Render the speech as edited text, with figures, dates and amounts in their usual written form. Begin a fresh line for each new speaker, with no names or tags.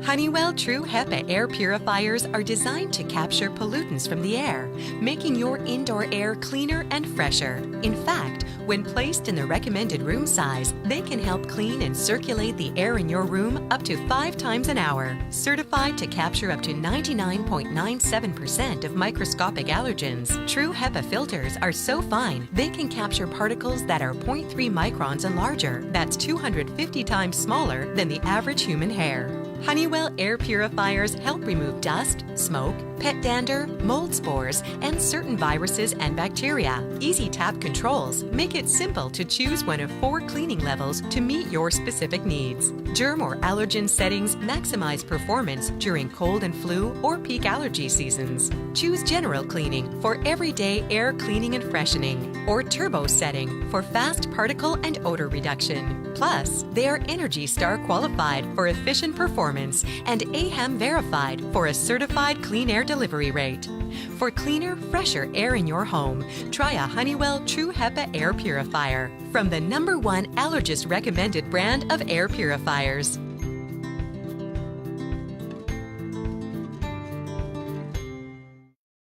Honeywell True HEPA air purifiers are designed to capture pollutants from the air, making your indoor air cleaner and fresher. In fact, when placed in the recommended room size, they can help clean and circulate the air in your room up to 5 times an hour. Certified to capture up to 99.97% of microscopic allergens, True HEPA filters are so fine they can capture particles that are 0.3 microns and larger. That's 250 times smaller than the average human hair. Honeywell air purifiers help remove dust, smoke, pet dander, mold spores, and certain viruses and bacteria. Easy tap controls make it simple to choose one of 4 cleaning levels to meet your specific needs. Germ or allergen settings maximize performance during cold and flu or peak allergy seasons. Choose general cleaning for everyday air cleaning and freshening, or turbo setting for fast particle and odor reduction. Plus, they are ENERGY STAR qualified for efficient performance and AHAM verified for a certified clean air delivery rate. For cleaner, fresher air in your home, try a Honeywell True HEPA air purifier from the #1 allergist recommended brand of air purifiers.